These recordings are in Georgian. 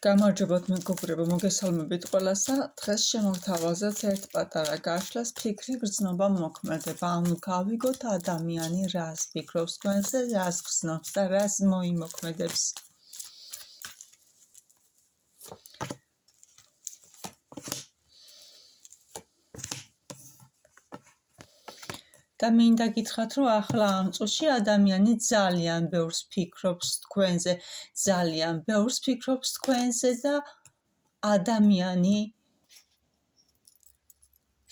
გამარჯობათ მეგობრებო, მოგესალმებით ყველასა. დღეს შემოგთავაზებთ ერთ პატარა გაშლას, ფიქრი, გრძნობა, მოქმედება. ანუ გავიგოთ ადამიანი რას ფიქრობს თქვენზე, რას გრძნობს და რას მოიმოქმედებს. და მინდა გითხრათ, რომ ახლა ამ წუთში ადამიანი ძალიან ბევრს ფიქრობს თქვენზე, ძალიან ბევრს ფიქრობს თქვენზე და ადამიანი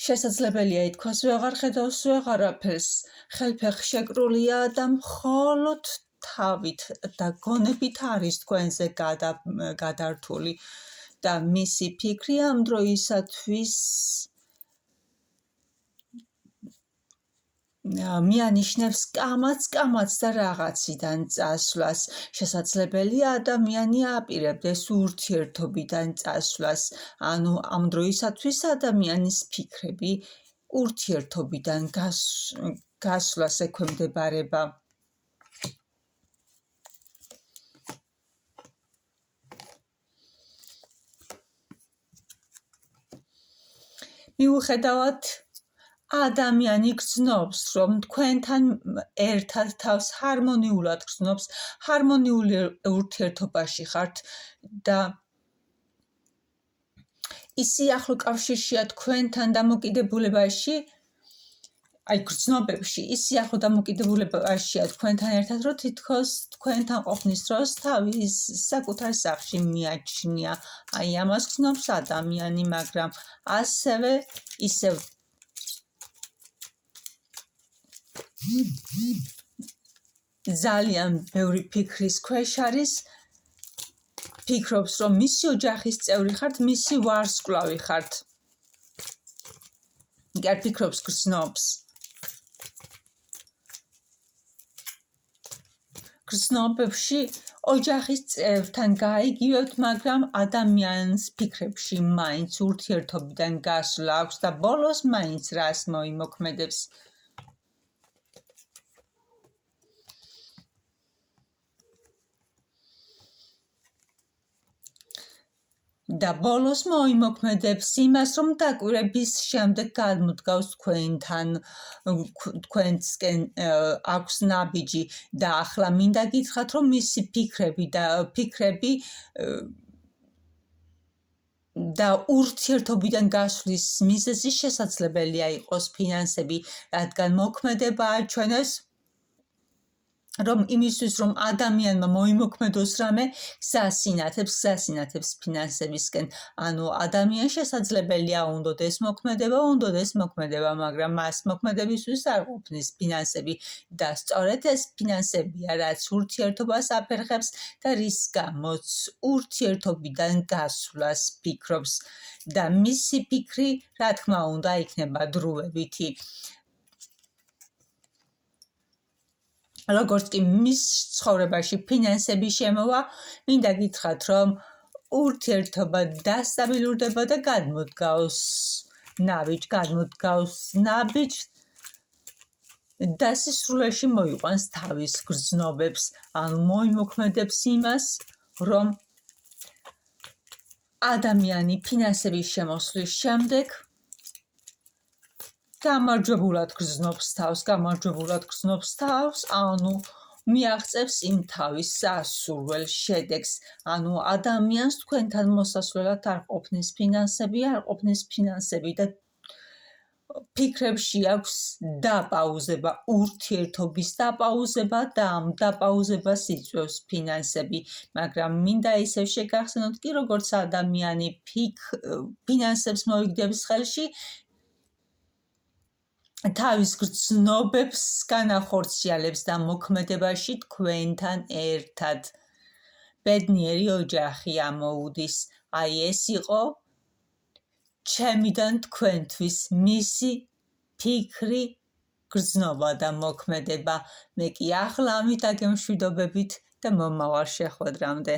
შესაძლებელია ითქვას, ვეღარ ხედავს ვეღარაფერს, ხელფეხ შეკრულია და მხოლოდ თავით და გონებით არის თქვენზე გადართული და მისი ფიქრი ამ დროისათვის მიანიშნებს კამაც და რაღაციდან წასვლას. შესაძლებელია ადამიანი აპირებდეს ურთიერთობიდან წასვლას. ანუ ამ დროისათვის ადამიანის ფიქრები ურთიერთობიდან გასვლას ექვემდებარება. მიუხედავად ადამიანი გრძნობს, რომ თქვენთან ერთად თავს ჰარმონიულად გრძნობს, ჰარმონიული ურთიერთობაში ხართ და ის სიახლო კავშირშია თქვენთან დამოკიდებულებაში, გრძნობებში, ის სიახლო დამოკიდებულებაშია თქვენთან ერთად, რომ თითქოს თქვენთან ყოფნის დროს თავის საკუთარ სახლში მიაჩნია. ამას გრძნობს ადამიანი, მაგრამ ასევე ისევ ძალიან ბევრი ფიქრის ქვეშ არის, ფიქრობს, რომ მისი ოჯახის წევრი ხართ, მისი ვარსკვლავი ხართ. არ ფიქრობს, გრძნობს. გრძნობებში ოჯახის წევრთან გაიგივებთ, მაგრამ ადამიანის ფიქრებში მაინც ურთიერთობიდან გასვლა აქვს და ბოლოს მაინც რას მოიმოქმედებს. და ბოლოს მოიმოქმედებს იმას, რომ დაკვირვების შემდეგ გადმოდგავს თქვენთან, თქვენსკენ აქვს ნაბიჯი და ახლა მინდა გითხრათ, რომ მისი ფიქრები და ურთიერთობიდან გასვლის მიზეზი შესაძლებელია იყოს ფინანსები, რადგან მოქმედება აჩვენებს, რომ იმისთვის, რომ ადამიანმა მოიმოქმედოს რამე, გზას ფინანსებისკენ. ანუ ადამიანს შესაძლებელია უნდოდეს მოქმედება, მაგრამ მას მოქმედებისთვის არ ყოფნის ფინანსები და სწორედ ეს ფინანსებია, რაც ურთიერთობას აფერხებს და რის გამოც ურთიერთობიდან გასვლას ფიქრობს და მისი ფიქრი, რა თქმა უნდა, იქნება დროებითი. როგორც კი მის ცხოვრებაში ფინანსები შემოვა, მინდა გითხრათ, რომ ურთიერთობა დასტაბილურდება და გადმოდგავს ნაბიჯ და სისრულეში მოიყვანს თავის გრძნობებს, ანუ მოიმოქმედებს იმას, რომ ადამიანი ფინანსების შემოსვლის შემდეგ გამარჯვებულად გრძნობს თავს, ანუ მიაღწევს იმ თავის სასურველ შედეგს. ანუ ადამიანს თქვენთან მოსასვლელად არ ყოფნის ფინანსები და ფიქრებში აქვს დაპაუზება, ურთიერთობის დაპაუზება და ამ დაპაუზებას იწვევს ფინანსები. მაგრამ მინდა ისევ შეგახსენოთ კი, როგორც ადამიანი ფინანსებს მოიგდებს ხელში, თავის გრძნობებს განახორციელებს და მოქმედებაში თქვენთან ერთად. ბედნიერი ოჯახი ამოუდის. ეს იყო ჩემიდან თქვენთვის მისი ფიქრი, გრძნობა და მოქმედება. მე კი ახლა ამით აგემშვიდობებით და მომავალ შეხვედრამდე.